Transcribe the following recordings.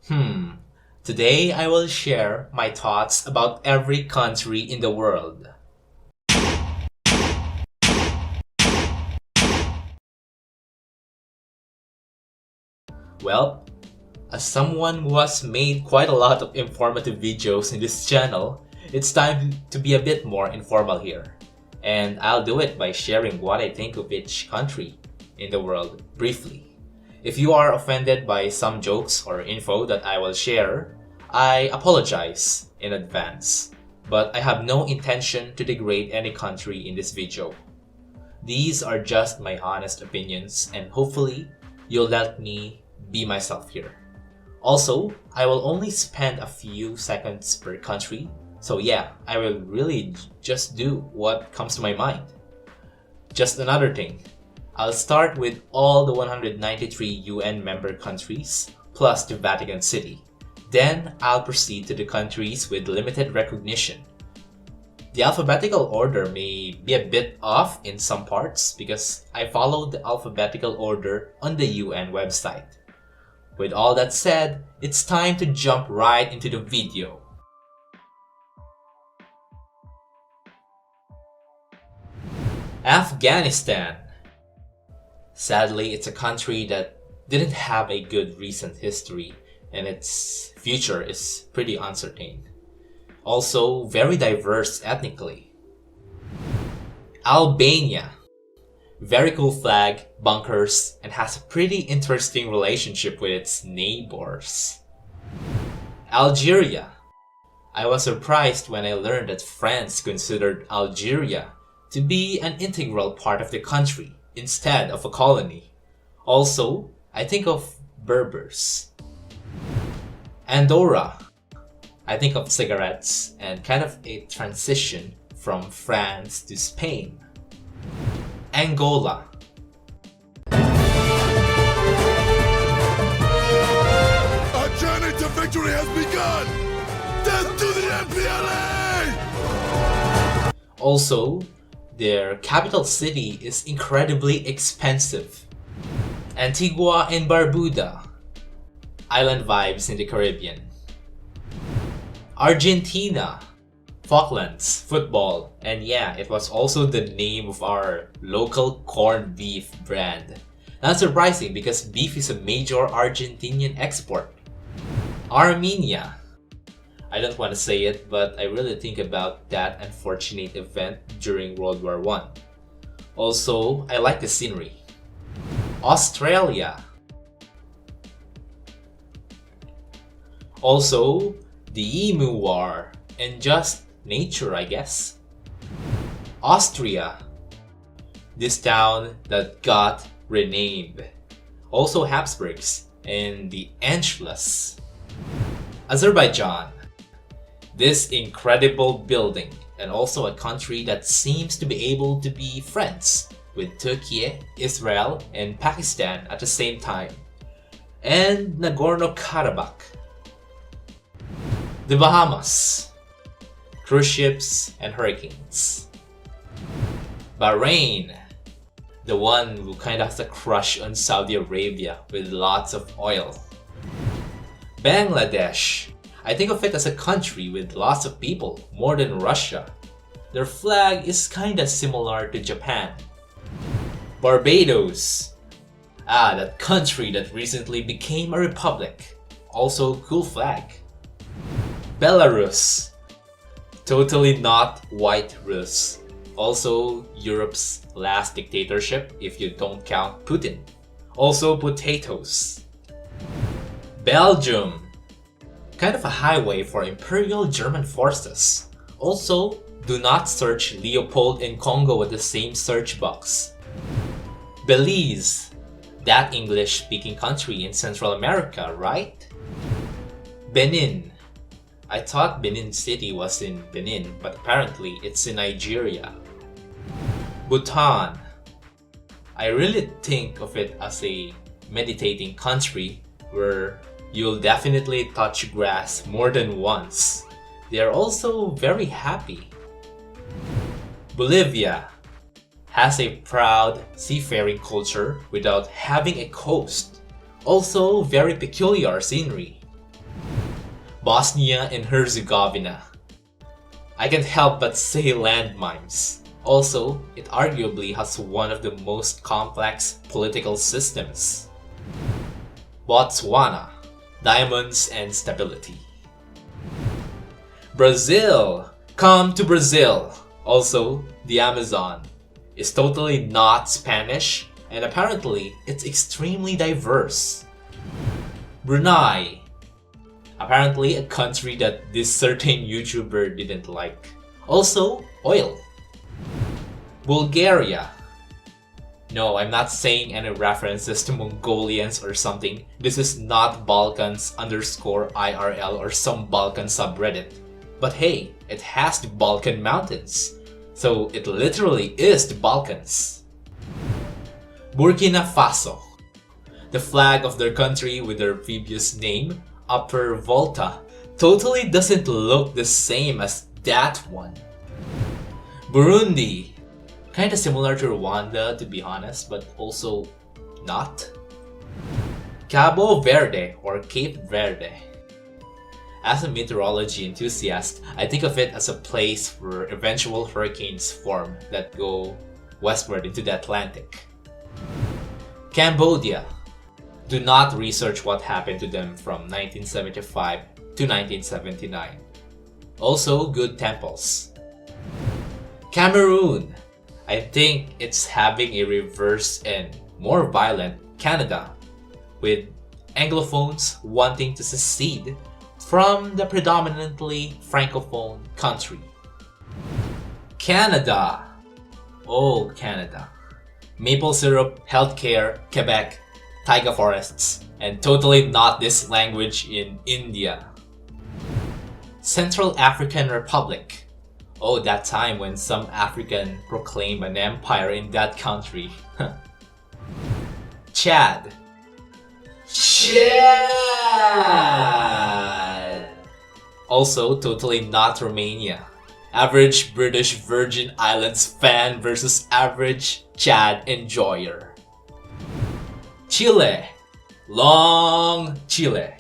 Hmm. Today I will share my thoughts about every country in the world. Well, as someone who has made quite a lot of informative videos in this channel, it's time to be a bit more informal here. And I'll do it by sharing what I think of each country in the world briefly. If you are offended by some jokes or info that I will share, I apologize in advance, but I have no intention to degrade any country in this video. These are just my honest opinions and hopefully you'll let me be myself here. Also, I will only spend a few seconds per country, so yeah, I will really just do what comes to my mind. Just another thing, I'll start with all the 193 UN member countries plus the Vatican City. Then I'll proceed to the countries with limited recognition. The alphabetical order may be a bit off in some parts because I followed the alphabetical order on the UN website. With all that said, it's time to jump right into the video. Afghanistan. Sadly, it's a country that didn't have a good recent history and its future is pretty uncertain. Also, very diverse ethnically. Albania. Very cool flag, bunkers, and has a pretty interesting relationship with its neighbors. Algeria. I was surprised when I learned that France considered Algeria to be an integral part of the country instead of a colony. Also, I think of Berbers. Andorra. I think of cigarettes and kind of a transition from France to Spain. Angola. Our journey to victory has begun! Death to the MPLA! Also, their capital city is incredibly expensive. Antigua and Barbuda. Island vibes in the Caribbean. Argentina. Falklands, football, and yeah, it was also the name of our local corned beef brand. Not surprising because beef is a major Argentinian export. Armenia. I don't want to say it, but I really think about that unfortunate event during World War I. Also, I like the scenery. Australia. Also, the Emu War, and just nature, I guess. Austria. This town that got renamed. Also Habsburgs and the Anschluss. Azerbaijan. This incredible building and also a country that seems to be able to be friends with Turkey, Israel, and Pakistan at the same time. And Nagorno-Karabakh. The Bahamas. Cruise ships and hurricanes. Bahrain. The one who kinda has a crush on Saudi Arabia with lots of oil. Bangladesh. I think of it as a country with lots of people, more than Russia. Their flag is kinda similar to Japan. Barbados. That country that recently became a republic. Also cool flag. Belarus. Totally not white Rus. Also Europe's last dictatorship if you don't count Putin. Also potatoes. Belgium. Kind of a highway for Imperial German forces. Also, do not search Leopold and Congo at the same search box. Belize. That English-speaking country in Central America, right? Benin. I thought Benin City was in Benin, but apparently it's in Nigeria. Bhutan. I really think of it as a meditating country where you'll definitely touch grass more than once. They are also very happy. Bolivia has a proud seafaring culture without having a coast. Also very peculiar scenery. Bosnia and Herzegovina. I can't help but say landmines. Also, it arguably has one of the most complex political systems. Botswana, diamonds and stability. Brazil, come to Brazil. Also, the Amazon is totally not Spanish, and apparently it's extremely diverse. Brunei, apparently a country that this certain YouTuber didn't like. Also, oil. Bulgaria. No, I'm not saying any references to Mongolians or something. This is not Balkans_IRL or some Balkan subreddit. But hey, it has the Balkan Mountains. So it literally is the Balkans. Burkina Faso. The flag of their country with their previous name, Upper Volta, totally doesn't look the same as that one. Burundi. Kinda similar to Rwanda, to be honest, but also not. Cabo Verde or Cape Verde. As a meteorology enthusiast, I think of it as a place where eventual hurricanes form that go westward into the Atlantic. Cambodia. Do not research what happened to them from 1975 to 1979. Also, good temples. Cameroon. I think it's having a reverse and more violent Canada, with Anglophones wanting to secede from the predominantly Francophone country. Canada. Oh, Canada. Maple syrup, healthcare, Quebec, taiga forests, and totally not this language in India. Central African Republic. Oh, that time when some African proclaimed an empire in that country. Chad. Chad! Also, totally not Romania. Average British Virgin Islands fan versus average Chad enjoyer. Chile. Long Chile.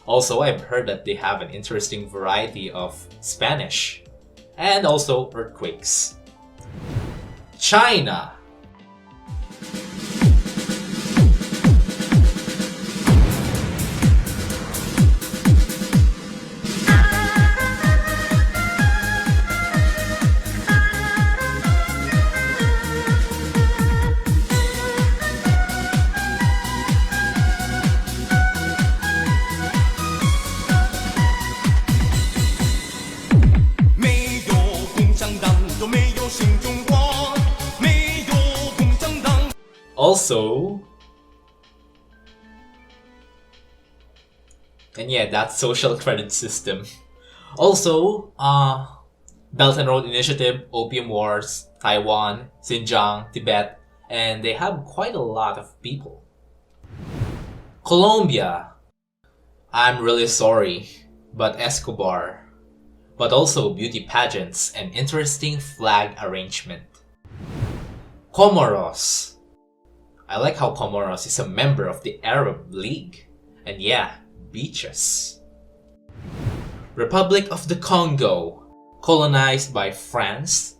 Also, I've heard that they have an interesting variety of Spanish. And also earthquakes. China. Also, and yeah, that social credit system. Also, Belt and Road Initiative, Opium Wars, Taiwan, Xinjiang, Tibet, and they have quite a lot of people. Colombia. I'm really sorry, but Escobar. But also beauty pageants and interesting flag arrangement. Comoros. I like how Comoros is a member of the Arab League. And yeah, beaches. Republic of the Congo, colonized by France.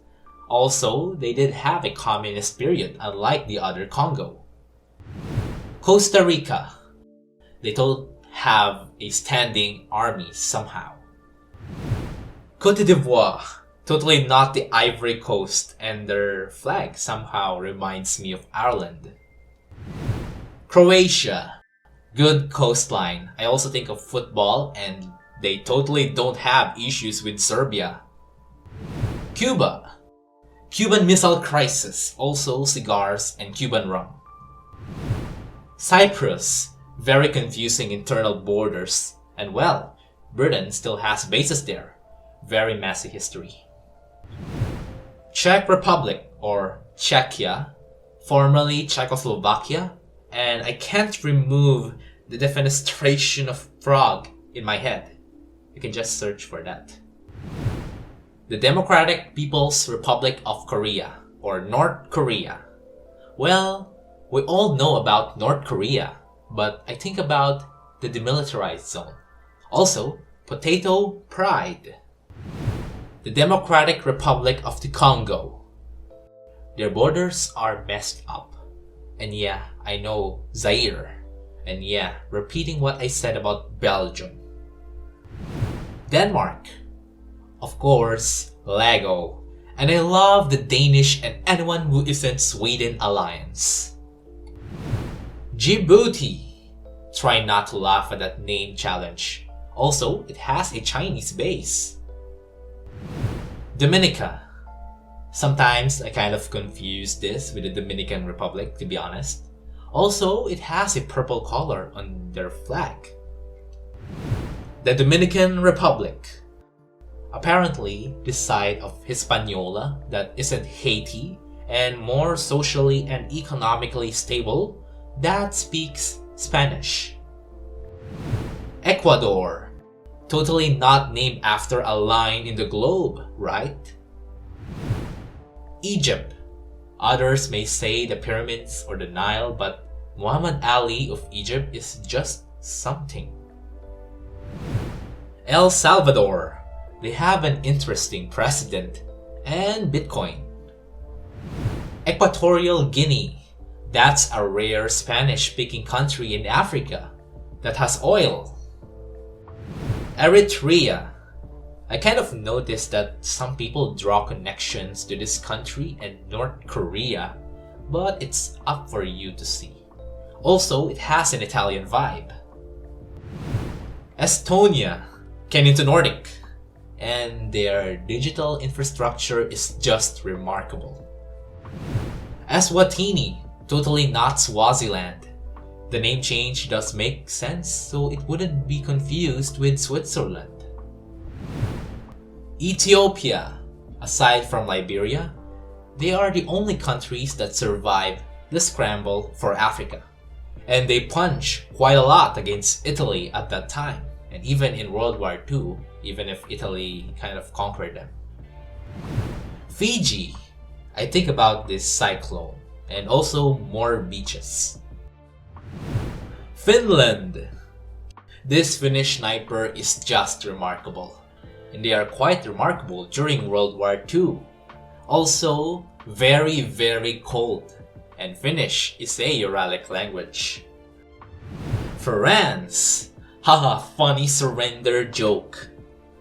Also, they did have a communist period unlike the other Congo. Costa Rica. They don't have a standing army somehow. Cote d'Ivoire. Totally not the Ivory Coast, and their flag somehow reminds me of Ireland. Croatia. Good coastline. I also think of football, and they totally don't have issues with Serbia. Cuba. Cuban Missile Crisis. Also cigars and Cuban rum. Cyprus. Very confusing internal borders. And well, Britain still has bases there. Very messy history. Czech Republic, or Czechia, formerly Czechoslovakia, and I can't remove the defenestration of frog in my head. You can just search for that. The Democratic People's Republic of Korea, or North Korea. Well, we all know about North Korea, but I think about the demilitarized zone. Also, Potato Pride. The Democratic Republic of the Congo. Their borders are messed up. And yeah, I know Zaire. And yeah, repeating what I said about Belgium. Denmark. Of course, Lego. And I love the Danish and anyone who isn't Sweden alliance. Djibouti. Try not to laugh at that name challenge. Also, it has a Chinese base. Dominica. Sometimes I kind of confuse this with the Dominican Republic, to be honest. Also, it has a purple color on their flag. The Dominican Republic. Apparently, this side of Hispaniola that isn't Haiti and more socially and economically stable that speaks Spanish. Ecuador. Totally not named after a line in the globe, right? Egypt. Others may say the pyramids or the Nile, but Muhammad Ali of Egypt is just something. El Salvador. They have an interesting president and Bitcoin. Equatorial Guinea. That's a rare Spanish-speaking country in Africa that has oil. Eritrea. I kind of noticed that some people draw connections to this country and North Korea, but it's up for you to see. Also, it has an Italian vibe. Estonia, came into Nordic, and their digital infrastructure is just remarkable. Eswatini, totally not Swaziland. The name change does make sense, so it wouldn't be confused with Switzerland. Ethiopia, aside from Liberia, they are the only countries that survive the scramble for Africa. And they punch quite a lot against Italy at that time, and even in World War II, even if Italy kind of conquered them. Fiji, I think about this cyclone, and also more beaches. Finland. This Finnish sniper is just remarkable. And they are quite remarkable during World War II. Also, very very cold. And Finnish is a Uralic language. France. Haha, funny surrender joke.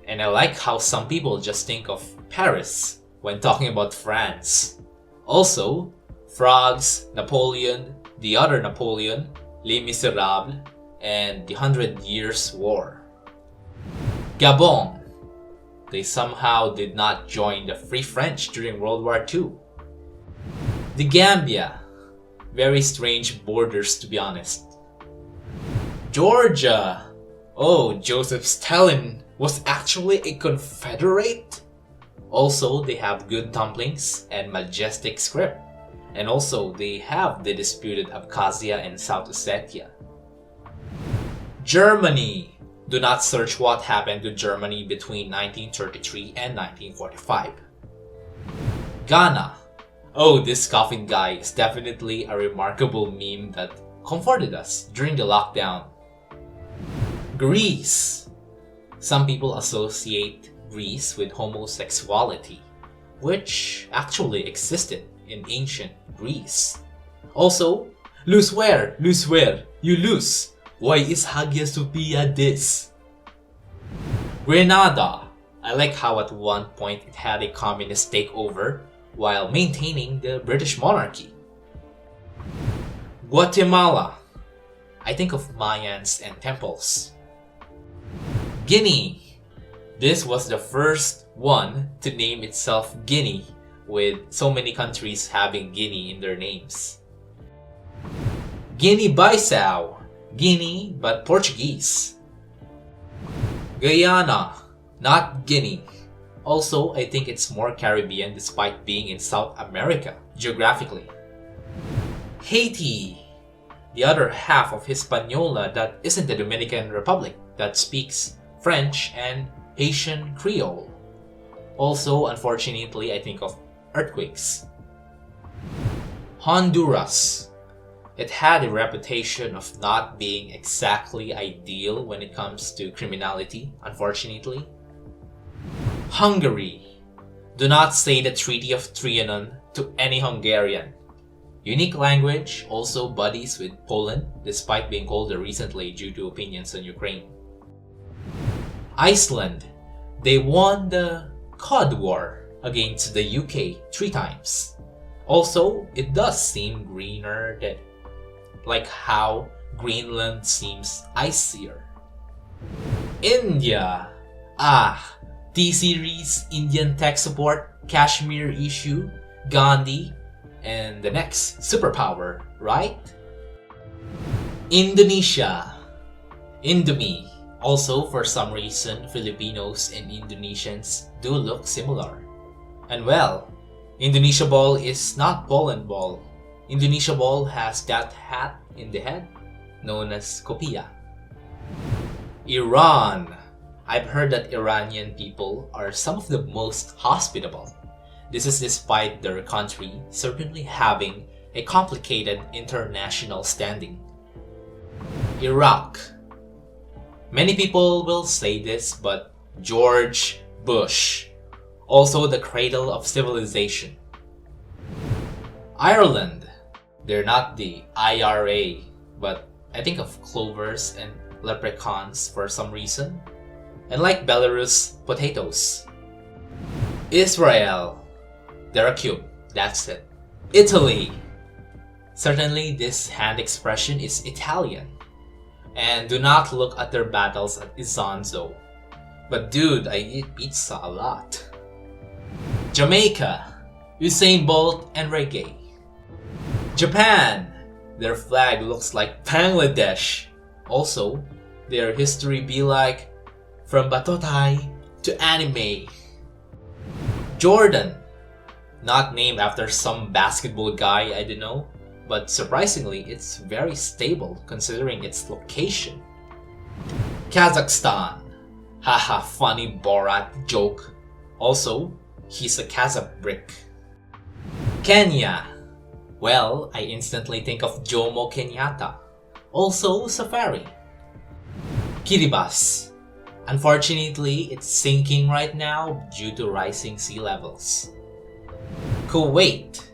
And I like how some people just think of Paris when talking about France. Also, Frogs, Napoleon, the other Napoleon, Les Miserables, and the 100 Years' War. Gabon. They somehow did not join the Free French during World War II. The Gambia. Very strange borders, to be honest. Georgia. Oh, Joseph Stalin was actually a Confederate? Also, they have good dumplings and majestic script. And also, they have the disputed Abkhazia and South Ossetia. Germany. Do not search what happened to Germany between 1933 and 1945. Ghana. Oh, this coffin guy is definitely a remarkable meme that comforted us during the lockdown. Greece. Some people associate Greece with homosexuality, which actually existed in ancient Greece. Also, lose where? Lose where? You lose. Why is Hagia Sophia this? Grenada. I like how at one point it had a communist takeover while maintaining the British monarchy. Guatemala. I think of Mayans and temples. Guinea. This was the first one to name itself Guinea, with so many countries having Guinea in their names. Guinea-Bissau. Guinea, but Portuguese. Guyana, not Guinea. Also, I think it's more Caribbean despite being in South America, geographically. Haiti, the other half of Hispaniola that isn't the Dominican Republic that speaks French and Haitian Creole. Also, unfortunately, I think of earthquakes. Honduras. It had a reputation of not being exactly ideal when it comes to criminality, unfortunately. Hungary. Do not say the Treaty of Trianon to any Hungarian. Unique language, also buddies with Poland, despite being colder recently due to opinions on Ukraine. Iceland. They won the Cod War against the UK 3 times. Also, it does seem greener than like how Greenland seems icier. India. T-Series, Indian tech support, Kashmir issue, Gandhi, and the next superpower, right? Indonesia. Indomie. Also, for some reason, Filipinos and Indonesians do look similar. And well, Indonesia ball is not Poland ball. Indonesia ball has that hat in the head, known as kopia. Iran. I've heard that Iranian people are some of the most hospitable. This is despite their country certainly having a complicated international standing. Iraq. Many people will say this, but George Bush, also the cradle of civilization. Ireland. They're not the IRA, but I think of clovers and leprechauns for some reason. And like Belarus, potatoes. Israel. They're a cube, that's it. Italy. Certainly this hand expression is Italian. And do not look at their battles at Isonzo. But dude, I eat pizza a lot. Jamaica. Usain Bolt and reggae. Japan. Their flag looks like Bangladesh. Also, their history be like from Batotai to anime. Jordan. Not named after some basketball guy I don't know, but surprisingly it's very stable considering its location. Kazakhstan. Haha, funny Borat joke. Also, he's a Kazakh brick. Kenya. Well, I instantly think of Jomo Kenyatta. Also, Safari. Kiribati. Unfortunately, it's sinking right now due to rising sea levels. Kuwait.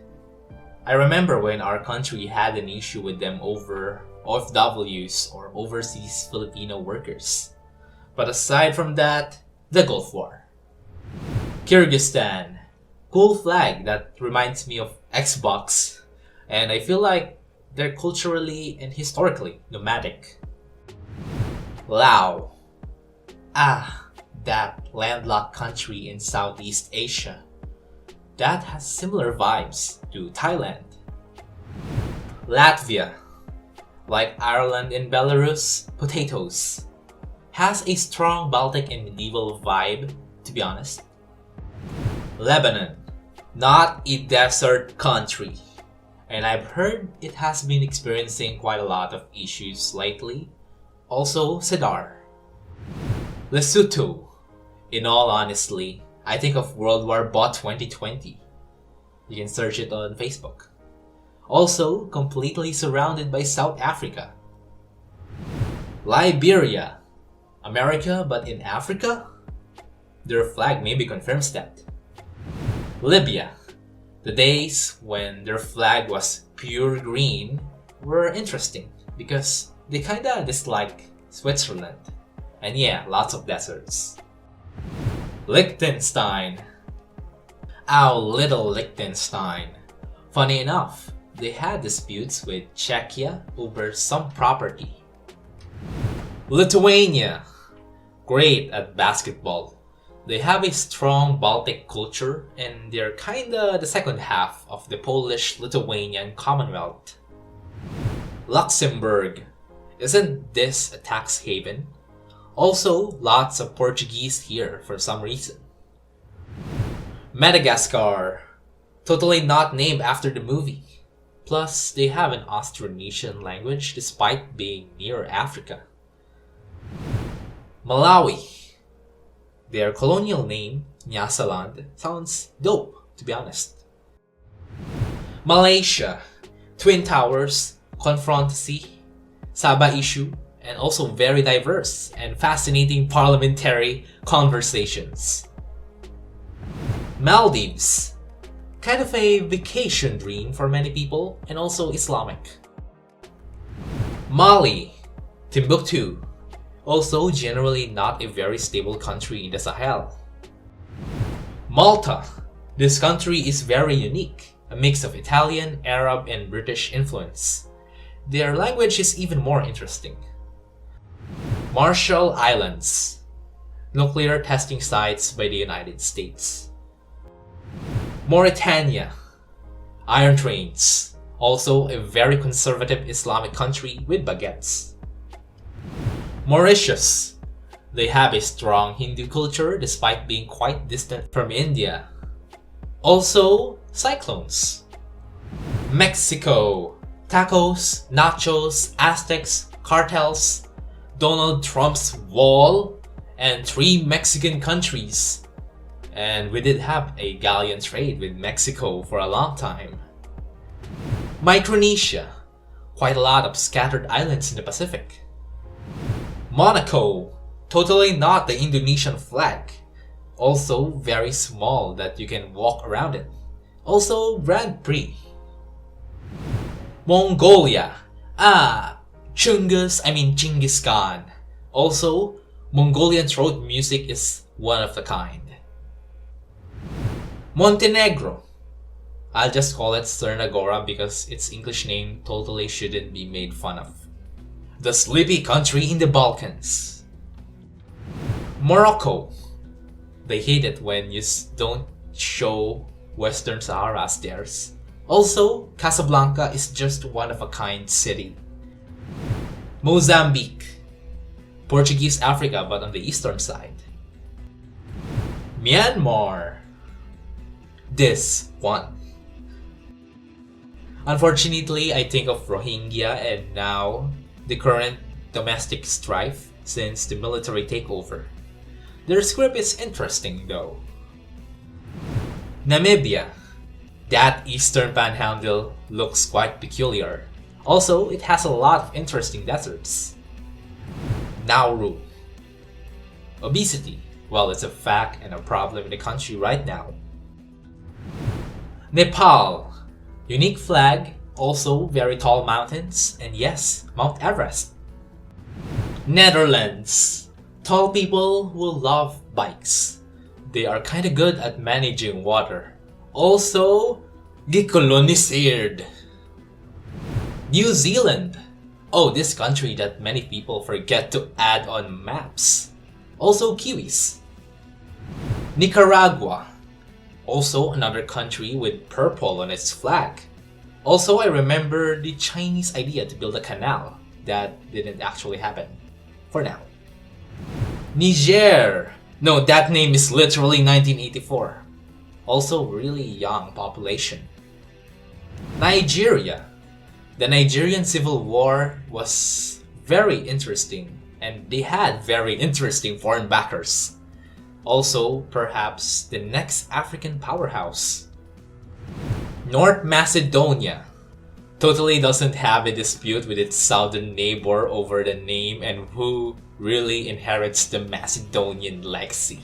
I remember when our country had an issue with them over OFWs or overseas Filipino workers. But aside from that, the Gulf War. Kyrgyzstan. Cool flag that reminds me of Xbox. And I feel like they're culturally and historically nomadic. Laos. That landlocked country in Southeast Asia. That has similar vibes to Thailand. Latvia. Like Ireland and Belarus, potatoes. Has a strong Baltic and medieval vibe, to be honest. Lebanon. Not a desert country. And I've heard it has been experiencing quite a lot of issues lately. Also, Cedar. Lesotho. In all honesty, I think of World War Bot 2020. You can search it on Facebook. Also, completely surrounded by South Africa. Liberia. America but in Africa? Their flag maybe confirms that. Libya. The days when their flag was pure green were interesting because they kinda dislike Switzerland. And yeah, lots of deserts. Liechtenstein. Our little Liechtenstein. Funny enough, they had disputes with Czechia over some property. Lithuania. Great at basketball. They have a strong Baltic culture and they're kinda the second half of the Polish-Lithuanian Commonwealth. Luxembourg. Isn't this a tax haven? Also, lots of Portuguese here for some reason. Madagascar. Totally not named after the movie. Plus, they have an Austronesian language despite being near Africa. Malawi. Their colonial name, Nyasaland, sounds dope, to be honest. Malaysia. Twin Towers, confrontancy, Sabah issue, and also very diverse and fascinating parliamentary conversations. Maldives, kind of a vacation dream for many people and also Islamic. Mali, Timbuktu, also generally not a very stable country in the Sahel. Malta, this country is very unique, a mix of Italian, Arab, and British influence. Their language is even more interesting. Marshall Islands, nuclear testing sites by the United States. Mauritania, iron trains, also a very conservative Islamic country with baguettes. Mauritius, they have a strong Hindu culture despite being quite distant from India. Also, cyclones. Mexico, tacos, nachos, Aztecs, cartels, Donald Trump's wall, and 3 Mexican countries. And we did have a galleon trade with Mexico for a long time. Micronesia, quite a lot of scattered islands in the Pacific. Monaco, totally not the Indonesian flag. Also very small that you can walk around it. Also Grand Prix. Mongolia, Genghis Khan. Also, Mongolian throat music is one of the kind. Montenegro, I'll just call it Crnogora because its English name totally shouldn't be made fun of. The sleepy country in the Balkans. Morocco, they hate it when you don't show Western Sahara as theirs. Also, Casablanca is just one of a kind city. Mozambique, Portuguese Africa but on the eastern side. Myanmar, this one. Unfortunately, I think of Rohingya and now the current domestic strife since the military takeover. Their script is interesting though. Namibia, that eastern panhandle looks quite peculiar. Also, it has a lot of interesting deserts. Nauru, obesity, well, it's a fact and a problem in the country right now. Nepal, unique flag, also very tall mountains, and yes, Mount Everest. Netherlands, tall people who love bikes. They are kinda good at managing water. Also, gekoloniseerd. New Zealand, oh, this country that many people forget to add on maps. Also Kiwis. Nicaragua, also another country with purple on its flag. Also, I remember the Chinese idea to build a canal. That didn't actually happen. For now. Niger, no, that name is literally 1984. Also really young population. Nigeria, the Nigerian Civil War was very interesting and they had very interesting foreign backers. Also, perhaps the next African powerhouse. North Macedonia totally doesn't have a dispute with its southern neighbor over the name and who really inherits the Macedonian legacy.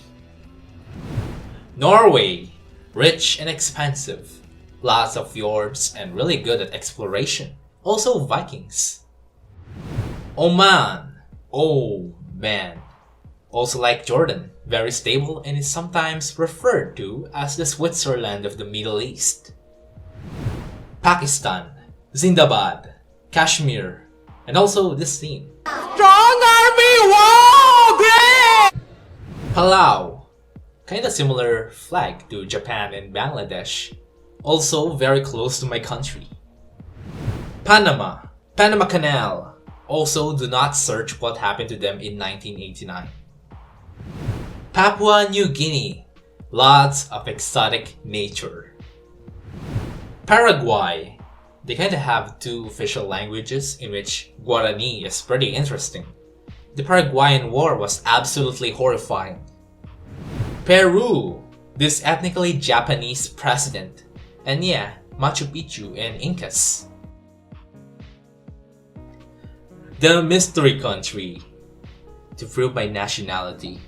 Norway, rich and expensive, lots of fjords and really good at exploration. Also Vikings. Oman, oh man. Also like Jordan, very stable and is sometimes referred to as the Switzerland of the Middle East. Pakistan, Zindabad, Kashmir, and also this scene. Strong Army War! Palau, kinda similar flag to Japan and Bangladesh. Also very close to my country. Panama Canal. Also do not search what happened to them in 1989. Papua New Guinea, lots of exotic nature. Paraguay, they kinda have 2 official languages in which Guarani is pretty interesting. The Paraguayan War was absolutely horrifying. Peru, this ethnically Japanese president. And yeah, Machu Picchu and Incas. The mystery country. To prove my nationality.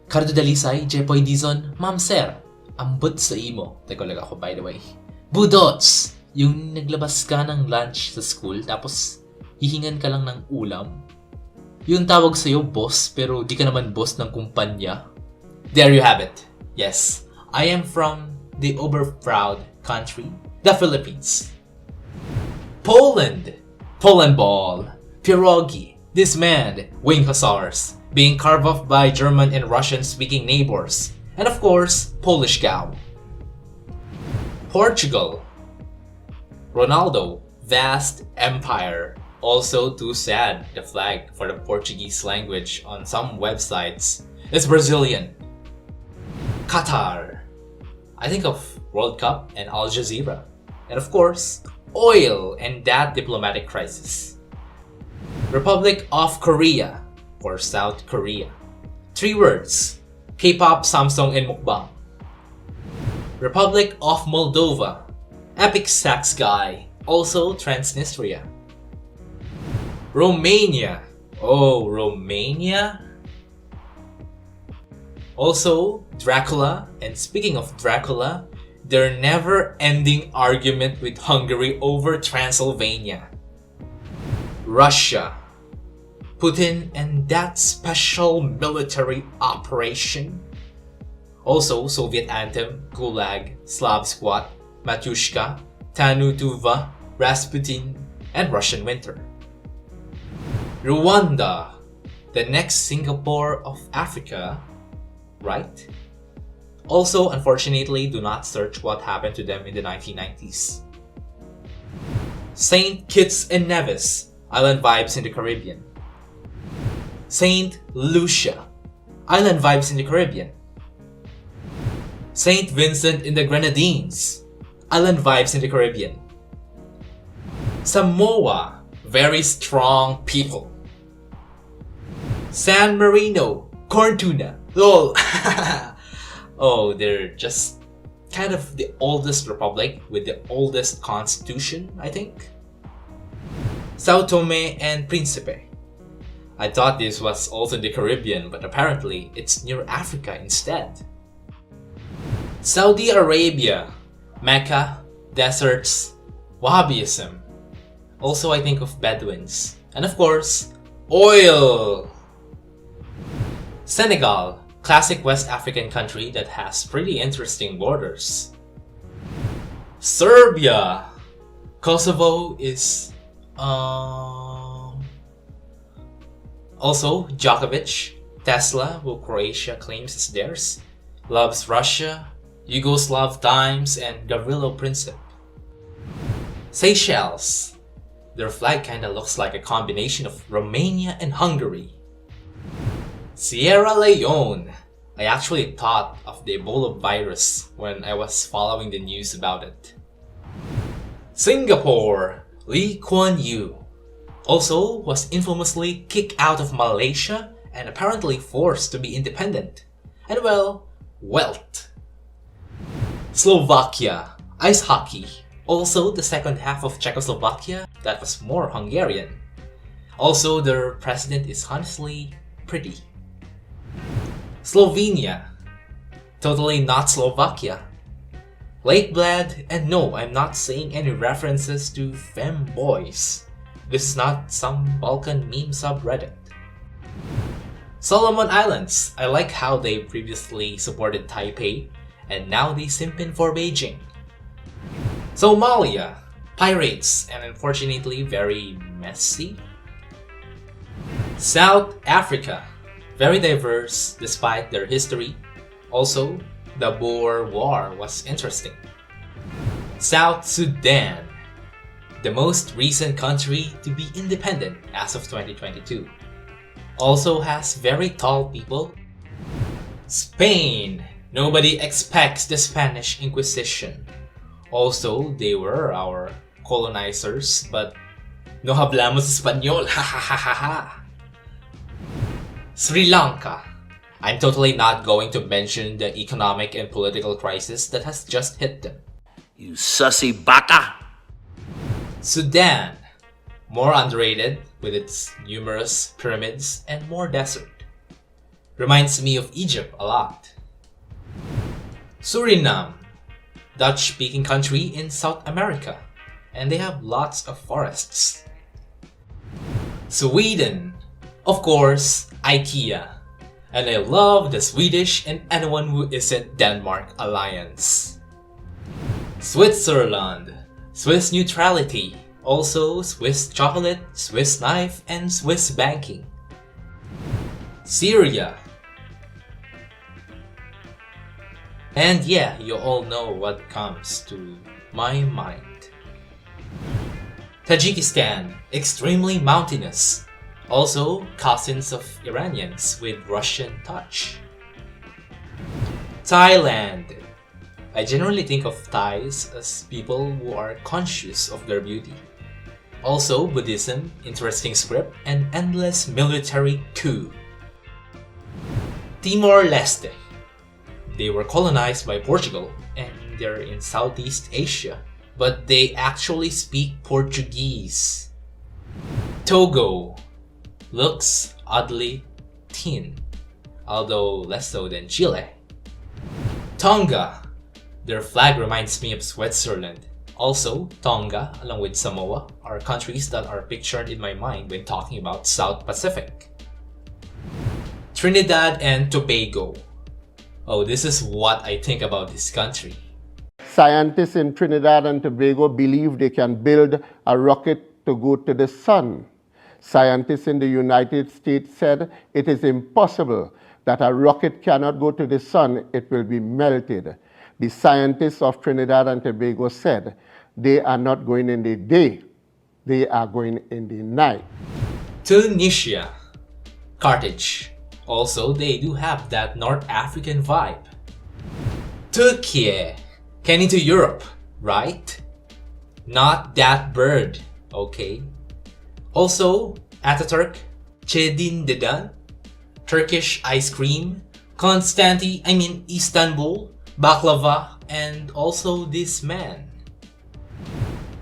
Cardo Dalisay, Jepoy Dizon, Ma'am Sir, ambot sa imo. Tagalog ako by the way. Budots! Yung naglabas ka ng lunch sa school tapos hihingan ka lang ng ulam. Yung tawag sa'yo boss pero di ka naman boss ng kumpanya. There you have it. Yes, I am from the overproud country, the Philippines. Poland! Poland ball. Pierogi. Dismanned. Wing hussars. Being carved off by German and Russian-speaking neighbors. And of course, Polish cow. Portugal. Ronaldo. Vast empire. Also too sad, the flag for the Portuguese language on some websites is Brazilian. Qatar. I think of World Cup and Al Jazeera. And of course, oil and that diplomatic crisis. Republic of Korea, or South Korea. 3 words, K-pop, Samsung, and mukbang. Republic of Moldova, epic sax guy, also Transnistria. Romania, oh, Romania? Also, Dracula, and speaking of Dracula, their never-ending argument with Hungary over Transylvania. Russia, Putin and that special military operation. Also, Soviet anthem, Gulag, Slav Squat, Matyushka, Tanu Tuva, Rasputin, and Russian winter. Rwanda, the next Singapore of Africa, right? Also, unfortunately, do not search what happened to them in the 1990s. Saint Kitts and Nevis, island vibes in the Caribbean. Saint Lucia, island vibes in the Caribbean. Saint Vincent in the Grenadines, island vibes in the Caribbean. Samoa, very strong people. San Marino, corn tuna, lol. Oh, they're just kind of the oldest republic with the oldest constitution, I think. Sao Tome and Principe. I thought this was also in the Caribbean, but apparently it's near Africa instead. Saudi Arabia, Mecca, deserts, Wahhabism. Also, I think of Bedouins. And of course, oil! Senegal, classic West African country that has pretty interesting borders. Serbia! Kosovo is... Also, Djokovic, Tesla, who Croatia claims is theirs, loves Russia, Yugoslav times, and Gavrilo Princip. Seychelles. Their flag kinda looks like a combination of Romania and Hungary. Sierra Leone. I actually thought of the Ebola virus when I was following the news about it. Singapore. Lee Kuan Yew. Also was infamously kicked out of Malaysia and apparently forced to be independent. And well, wealth. Slovakia, ice hockey. Also the second half of Czechoslovakia that was more Hungarian. Also their president is honestly pretty. Slovenia, totally not Slovakia. Lake Bled, and no, I'm not saying any references to femboys. This is not some Balkan meme subreddit. Solomon Islands, I like how they previously supported Taipei, and now they simping for Beijing. Somalia, pirates, and unfortunately very messy. South Africa, very diverse despite their history. Also, the Boer War was interesting. South Sudan, the most recent country to be independent as of 2022. Also has very tall people. Spain, nobody expects the Spanish Inquisition. Also, they were our colonizers, but no hablamos español, ha ha ha ha ha. Sri Lanka. I'm totally not going to mention the economic and political crisis that has just hit them. You sussy baka! Sudan, more underrated with its numerous pyramids and more desert. Reminds me of Egypt a lot. Suriname, Dutch-speaking country in South America, and they have lots of forests. Sweden, of course, IKEA, and I love the Swedish and anyone who isn't Denmark alliance. Switzerland, Swiss neutrality, also Swiss chocolate, Swiss knife, and Swiss banking. Syria. And yeah, you all know what comes to my mind. Tajikistan, extremely mountainous. Also, cousins of Iranians with Russian touch. Thailand. I generally think of Thais as people who are conscious of their beauty. Also, Buddhism, interesting script, and endless military coup. Timor-Leste. They were colonized by Portugal and they're in Southeast Asia, but they actually speak Portuguese. Togo. Looks oddly thin, although less so than Chile. Tonga. Their flag reminds me of Switzerland. Also, Tonga, along with Samoa, are countries that are pictured in my mind when talking about South Pacific. Trinidad and Tobago. Oh, this is what I think about this country. Scientists in Trinidad and Tobago believe they can build a rocket to go to the sun. Scientists in the United States said it is impossible that a rocket cannot go to the sun, it will be melted. The scientists of Trinidad and Tobago said they are not going in the day, they are going in the night. Tunisia. Carthage. Also, they do have that North African vibe. Turkey. Kenny to Europe, right? Not that bird, okay? Also, Ataturk, Chedin Dedan, Turkish ice cream, Istanbul, baklava, and also this man.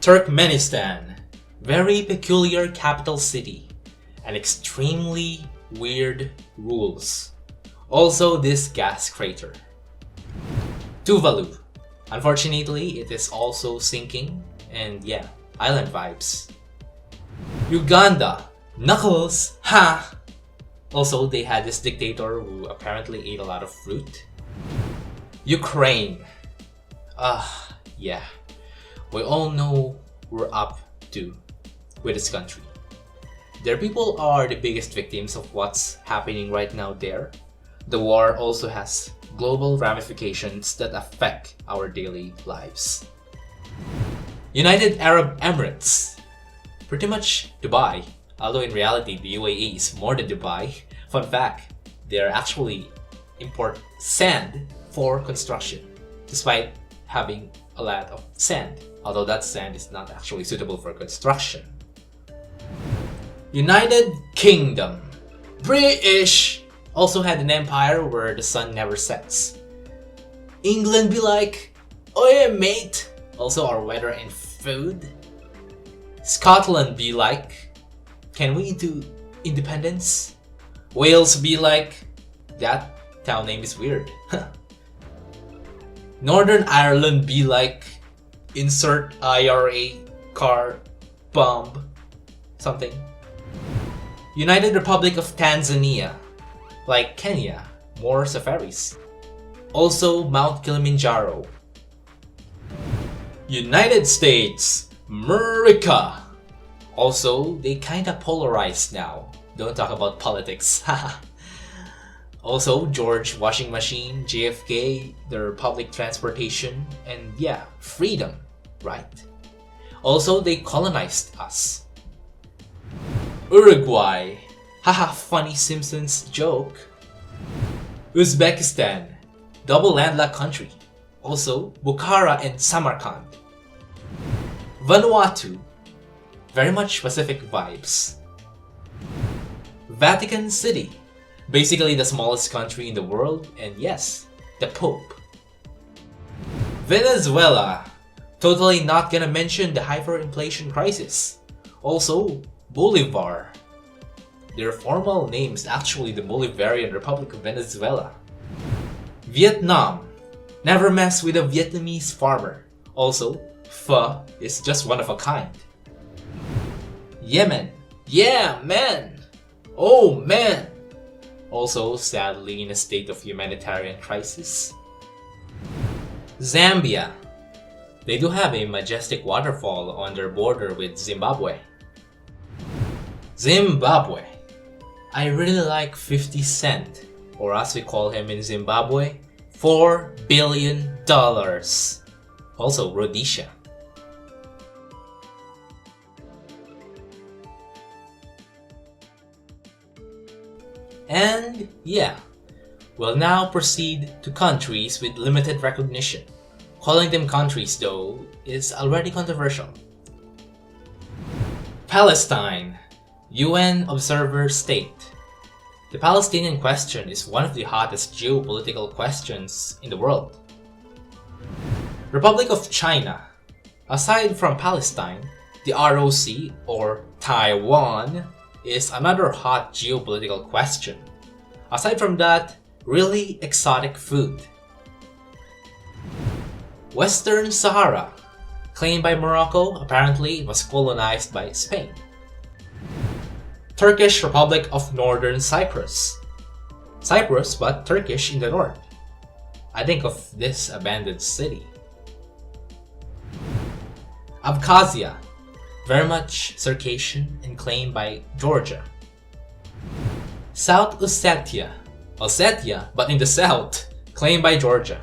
Turkmenistan, very peculiar capital city, and extremely weird rules. Also this gas crater. Tuvalu, unfortunately it is also sinking, and yeah, island vibes. Uganda, Knuckles, ha! Also, they had this dictator who apparently ate a lot of fruit. Ukraine. Yeah. We all know we're up to with this country. Their people are the biggest victims of what's happening right now there. The war also has global ramifications that affect our daily lives. United Arab Emirates. Pretty much Dubai, although in reality the UAE is more than Dubai. Fun fact, they actually import sand for construction, despite having a lot of sand, although that sand is not actually suitable for construction. United Kingdom. British also had an empire where the sun never sets. England be like, oh yeah mate, also our weather and food. Scotland be like, can we do independence? Wales be like, that town name is weird. Northern Ireland be like, insert IRA car bomb something. United Republic of Tanzania, like Kenya, more safaris. Also Mount Kilimanjaro. United States, America. Also, they kinda polarized now. Don't talk about politics. Also, George Washing Machine, JFK, their public transportation, and yeah, freedom, right? Also, they colonized us. Uruguay. Haha, funny Simpsons joke. Uzbekistan. Double landlocked country. Also, Bukhara and Samarkand. Vanuatu. Very much Pacific vibes. Vatican City. Basically the smallest country in the world, and yes, the Pope. Venezuela. Totally not gonna mention the hyperinflation crisis. Also, Bolivar. Their formal name is actually the Bolivarian Republic of Venezuela. Vietnam. Never mess with a Vietnamese farmer. Also, pho is just one of a kind. Yemen. Yeah, man! Oh, man! Also, sadly, in a state of humanitarian crisis. Zambia. They do have a majestic waterfall on their border with Zimbabwe. Zimbabwe. I really like 50 Cent, or as we call him in Zimbabwe, $4 billion. Also, Rhodesia. And yeah, we'll now proceed to countries with limited recognition. Calling them countries, though, is already controversial. Palestine, UN Observer State. The Palestinian question is one of the hottest geopolitical questions in the world. Republic of China. Aside from Palestine, the ROC, or Taiwan, is another hot geopolitical question. Aside from that, really exotic food. Western Sahara. Claimed by Morocco, apparently it was colonized by Spain. Turkish Republic of Northern Cyprus. Cyprus, but Turkish in the north. I think of this abandoned city. Abkhazia. Very much Circassian and claimed by Georgia. South Ossetia. Ossetia, but in the south, claimed by Georgia.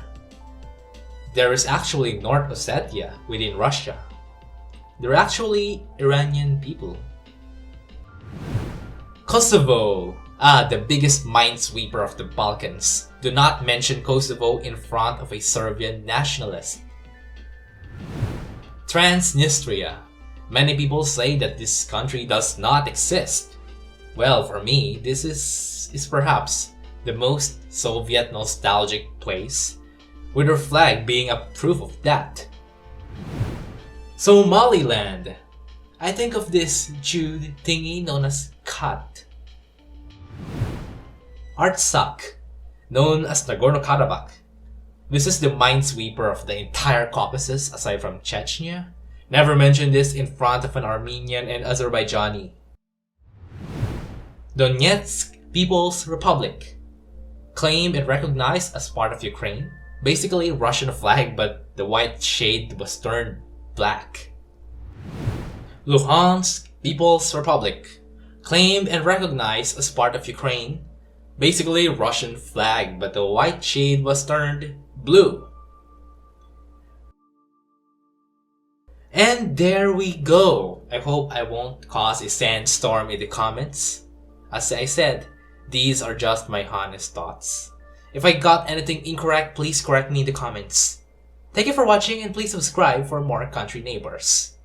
There is actually North Ossetia within Russia. They're actually Iranian people. Kosovo. The biggest minesweeper of the Balkans. Do not mention Kosovo in front of a Serbian nationalist. Transnistria. Many people say that this country does not exist. Well, for me, this is perhaps the most Soviet nostalgic place, with our flag being a proof of that. Somaliland. I think of this Jude thingy known as Kat. Artsakh, known as Nagorno-Karabakh. This is the minesweeper of the entire Caucasus aside from Chechnya. Never mention this in front of an Armenian and Azerbaijani. Donetsk People's Republic. Claimed and recognized as part of Ukraine. Basically Russian flag, but the white shade was turned black. Luhansk People's Republic. Claimed and recognized as part of Ukraine. Basically Russian flag, but the white shade was turned blue. And there we go. I hope I won't cause a sandstorm in the comments. As I said, these are just my honest thoughts. If I got anything incorrect, please correct me in the comments. Thank you for watching and please subscribe for more country neighbors.